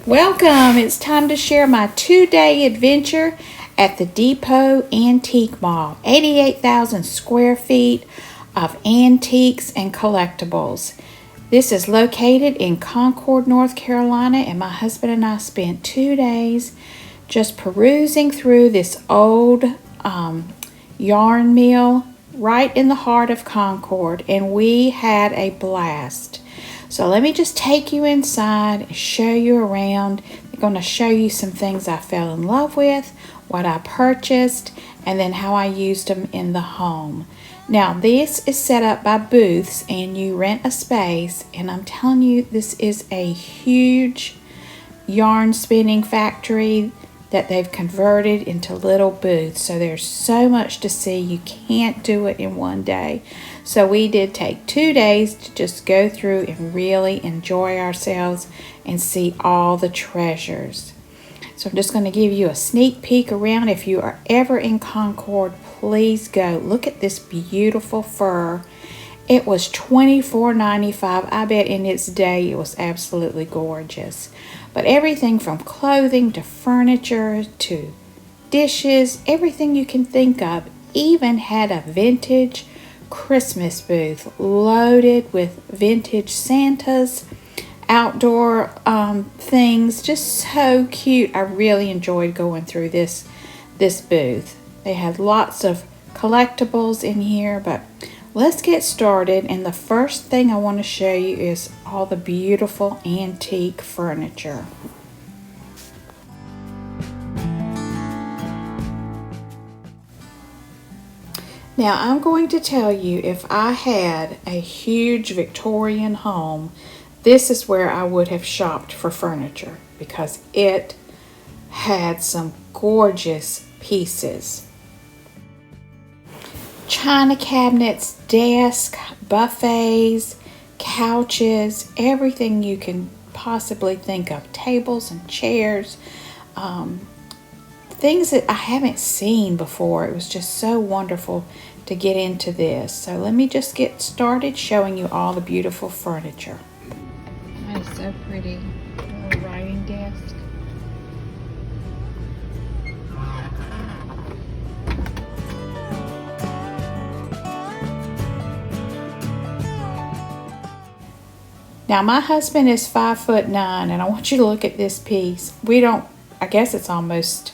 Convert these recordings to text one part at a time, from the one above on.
Welcome! It's time to share my 2-day adventure at the Depot Antique Mall. 88,000 square feet of antiques and collectibles. This is located in Concord, North Carolina, and my husband and I spent 2 days just perusing through this old yarn mill right in the heart of Concord, and we had a blast. So let me just take you inside and show you around. I'm going to show you some things I fell in love with, what I purchased, and then how I used them in the home. Now this is set up by booths and you rent a space, and I'm telling you, this is a huge yarn spinning factory that they've converted into little booths. So there's so much to see, you can't do it in one day. So we did take 2 days to just go through and really enjoy ourselves and see all the treasures. So I'm just going to give you a sneak peek around. If you are ever in Concord, please go. Look at this beautiful fur. It was $24.95. I bet in its day it was absolutely gorgeous. But everything from clothing to furniture to dishes, everything you can think of. Even had a vintage Christmas booth loaded with vintage Santas, outdoor things. Just so cute. I really enjoyed going through this booth. They had lots of collectibles in here, but let's get started. And the first thing I want to show you is all the beautiful antique furniture. Now I'm going to tell you, if I had a huge Victorian home, this is where I would have shopped for furniture, because it had some gorgeous pieces. China cabinets, desks, buffets, couches, everything you can possibly think of. Tables and chairs, things that I haven't seen before. It was just so wonderful to get into this. So let me just get started showing you all the beautiful furniture. That is so pretty. A little writing desk. Now my husband is 5'9", and I want you to look at this piece. I guess it's almost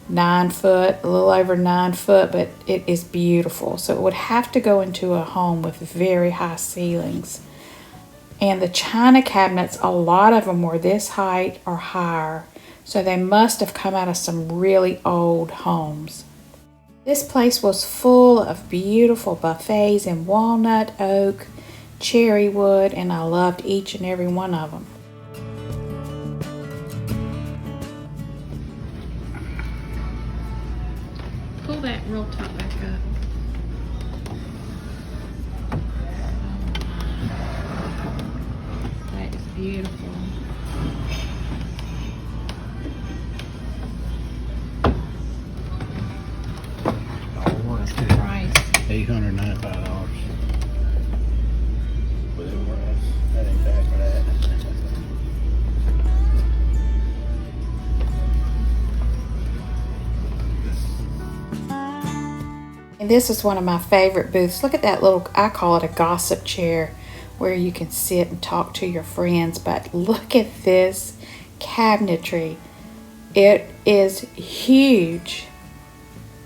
9 foot, a little over 9 foot, but it is beautiful. So it would have to go into a home with very high ceilings. And the china cabinets, a lot of them were this height or higher. So they must have come out of some really old homes. This place was full of beautiful buffets in walnut, oak, cherry wood, and I loved each and every one of them. Pull that real top back up. That is beautiful. What's the price? $895. That ain't bad for that. And this is one of my favorite booths. Look at that little, I call it a gossip chair, where you can sit and talk to your friends. But look at this cabinetry. It is huge.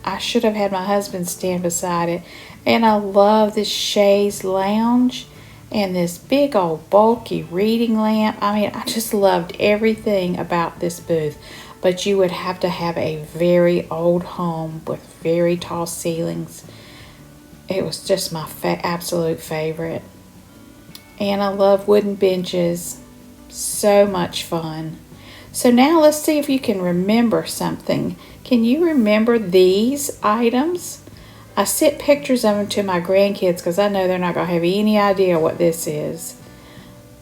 I should have had my husband stand beside it. And I love this chaise lounge and this big old bulky reading lamp. I mean, I just loved everything about this booth. But you would have to have a very old home with very tall ceilings. It was just my absolute favorite. And I love wooden benches. So much fun. So now let's see if you can remember something. Can you remember these items? I sent pictures of them to my grandkids because I know they're not going to have any idea what this is.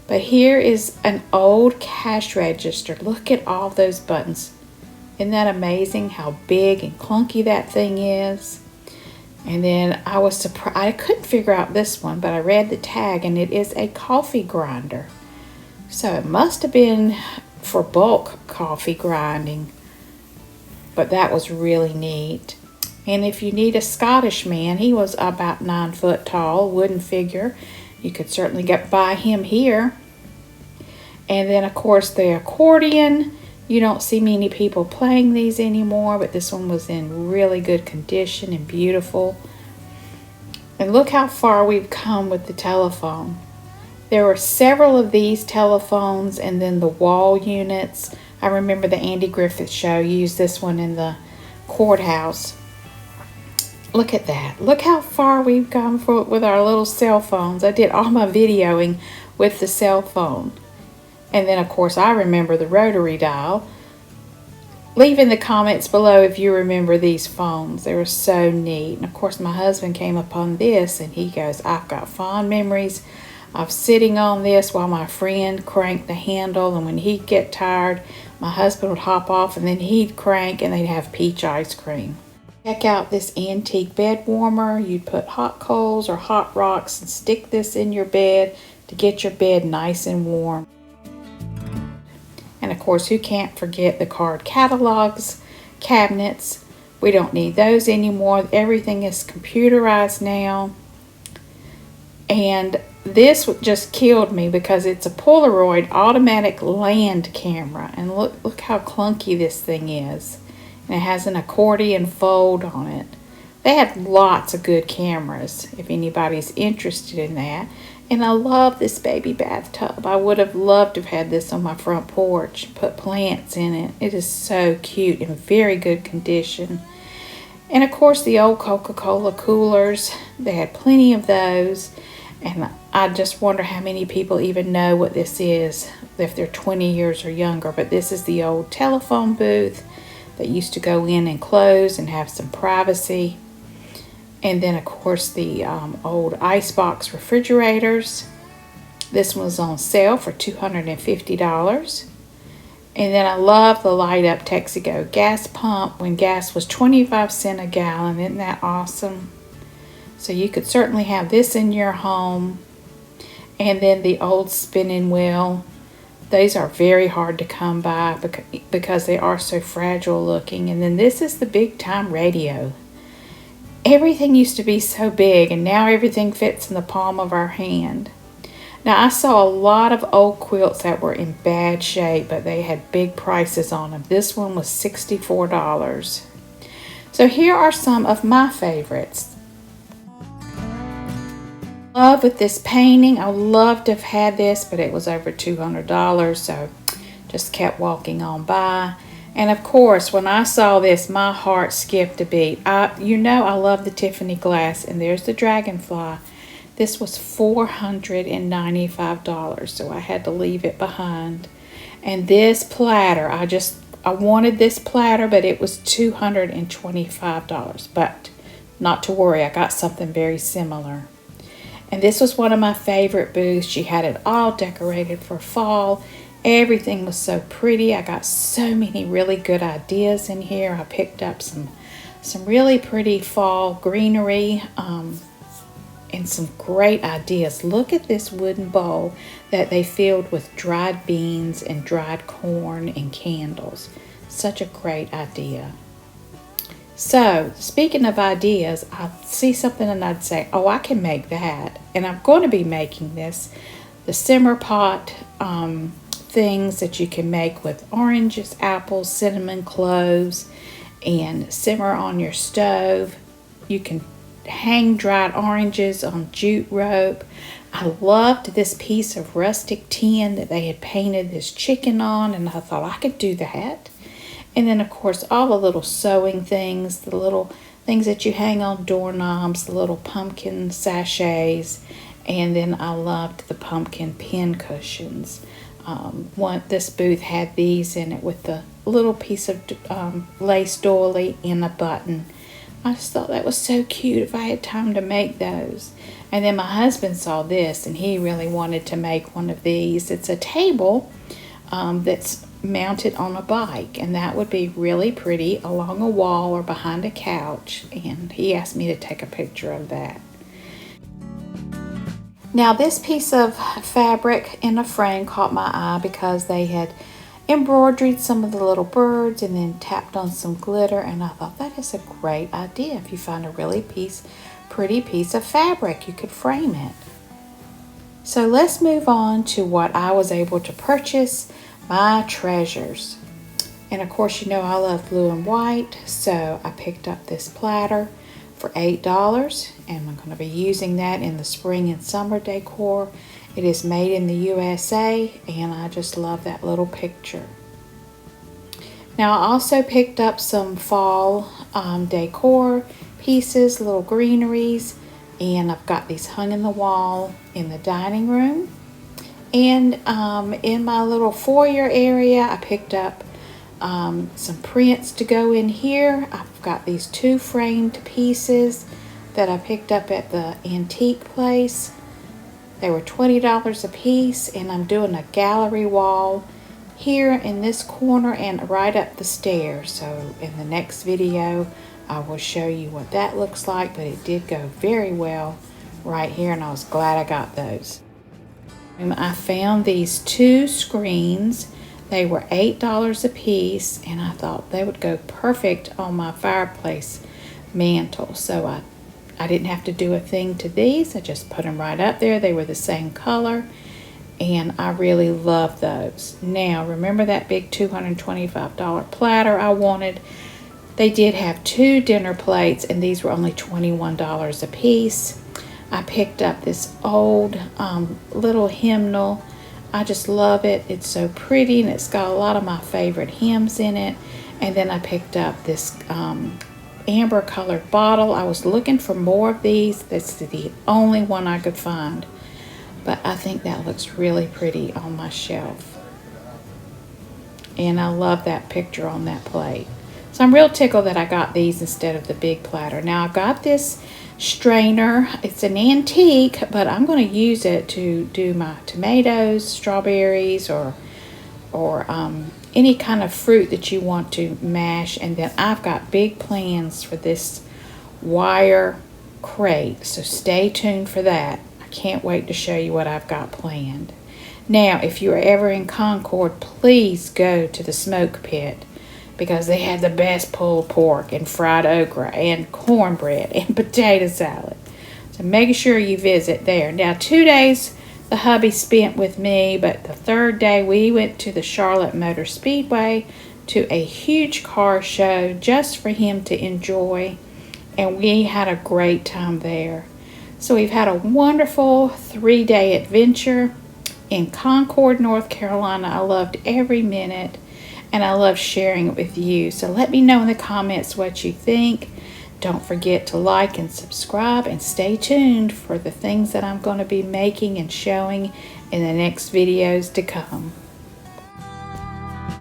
But here is an old cash register. Look at all those buttons. Isn't that amazing how big and clunky that thing is? And then I was surprised. I couldn't figure out this one, but I read the tag and it is a coffee grinder. So it must have been for bulk coffee grinding. But that was really neat. And if you need a Scottish man, he was about 9 foot tall, wooden figure. You could certainly get by him here. And then of course the accordion. You don't see many people playing these anymore, but this one was in really good condition and beautiful. And look how far we've come with the telephone. There were several of these telephones, and then the wall units. I remember the Andy Griffith Show used this one in the courthouse. Look at that. Look how far we've come with our little cell phones. I did all my videoing with the cell phone. And then, of course, I remember the rotary dial. Leave in the comments below if you remember these phones. They were so neat. And, of course, my husband came upon this, and he goes, I've got fond memories of sitting on this while my friend cranked the handle. And when he'd get tired, my husband would hop off, and then he'd crank, and they'd have peach ice cream. Check out this antique bed warmer. You'd put hot coals or hot rocks and stick this in your bed to get your bed nice and warm. And of course, who can't forget the card catalogs, cabinets. We don't need those anymore. Everything is computerized now. And this just killed me because it's a Polaroid automatic land camera. And look how clunky this thing is. And it has an accordion fold on it. They have lots of good cameras if anybody's interested in that. And I love this baby bathtub. I would have loved to have had this on my front porch, put plants in it. It is so cute and very good condition. And of course the old Coca-Cola coolers, they had plenty of those. And I just wonder how many people even know what this is if they're 20 years or younger. But this is the old telephone booth that used to go in and close and have some privacy. And then, of course, the old icebox refrigerators. This one was on sale for $250. And then I love the light-up Texaco gas pump when gas was 25 cents a gallon. Isn't that awesome? So you could certainly have this in your home. And then the old spinning wheel. These are very hard to come by because they are so fragile looking. And then this is the big-time radio. Everything used to be so big, and now everything fits in the palm of our hand. Now, I saw a lot of old quilts that were in bad shape, but they had big prices on them. This one was $64. So here are some of my favorites. Love with this painting. I would love to have had this, but it was over $200, so just kept walking on by. And of course, when I saw this, my heart skipped a beat. You know I love the Tiffany glass, and there's the dragonfly. This was $495, so I had to leave it behind. And this platter, I wanted this platter, but it was $225. But not to worry, I got something very similar. And this was one of my favorite booths. She had it all decorated for fall. Everything was so pretty. I got so many really good ideas in here. I picked up some really pretty fall greenery and some great ideas. Look at this wooden bowl that they filled with dried beans and dried corn and candles. Such a great idea. So, speaking of ideas, I'd see something and I'd say, oh, I can make that. And I'm going to be making this. The simmer pot things that you can make with oranges, apples, cinnamon, cloves, and simmer on your stove. You can hang dried oranges on jute rope. I loved this piece of rustic tin that they had painted this chicken on, and I thought I could do that. And then, of course, all the little sewing things, the little things that you hang on doorknobs, the little pumpkin sachets, and then I loved the pumpkin pin cushions. This booth had these in it with the little piece of lace doily and a button. I just thought that was so cute if I had time to make those. And then my husband saw this and he really wanted to make one of these. It's a table that's mounted on a bike, and that would be really pretty along a wall or behind a couch, and he asked me to take a picture of that. Now this piece of fabric in a frame caught my eye because they had embroidered some of the little birds and then tapped on some glitter, and I thought that is a great idea. If you find a really pretty piece of fabric, you could frame it. So let's move on to what I was able to purchase, my treasures. And of course, you know I love blue and white, so I picked up this platter for $8, and I'm going to be using that in the spring and summer decor. It is made in the USA, and I just love that little picture. Now I also picked up some fall decor pieces, little greeneries, and I've got these hung in the wall in the dining room. And in my little foyer area, I picked up some prints to go in here. I've got these 2 framed pieces that I picked up at the antique place. They were $20 a piece, and I'm doing a gallery wall here in this corner and right up the stairs. So in the next video, I will show you what that looks like, but it did go very well right here, and I was glad I got those. And I found these 2 screens. They were $8 a piece, and I thought they would go perfect on my fireplace mantle. So I didn't have to do a thing to these. I just put them right up there. They were the same color, and I really love those. Now, remember that big $225 platter I wanted? They did have 2 dinner plates, and these were only $21 a piece. I picked up this old little hymnal. I just love it. It's so pretty, and it's got a lot of my favorite hymns in it. And then I picked up this amber colored bottle. I was looking for more of these. That's the only one I could find. But I think that looks really pretty on my shelf. And I love that picture on that plate. So I'm real tickled that I got these instead of the big platter. Now I got this strainer. It's an antique, but I'm going to use it to do my tomatoes, strawberries, or any kind of fruit that you want to mash. And then I've got big plans for this wire crate, so stay tuned for that. I can't wait to show you what I've got planned. Now, if you're ever in Concord, please go to the smoke pit, because they have the best pulled pork and fried okra and cornbread and potato salad. So make sure you visit there. Now, 2 days the hubby spent with me, but the 3rd day we went to the Charlotte Motor Speedway to a huge car show just for him to enjoy, and we had a great time there. So we've had a wonderful 3-day adventure in Concord, North Carolina. I loved every minute, and I love sharing it with you. So let me know in the comments what you think. Don't forget to like and subscribe, and stay tuned for the things that I'm going to be making and showing in the next videos to come.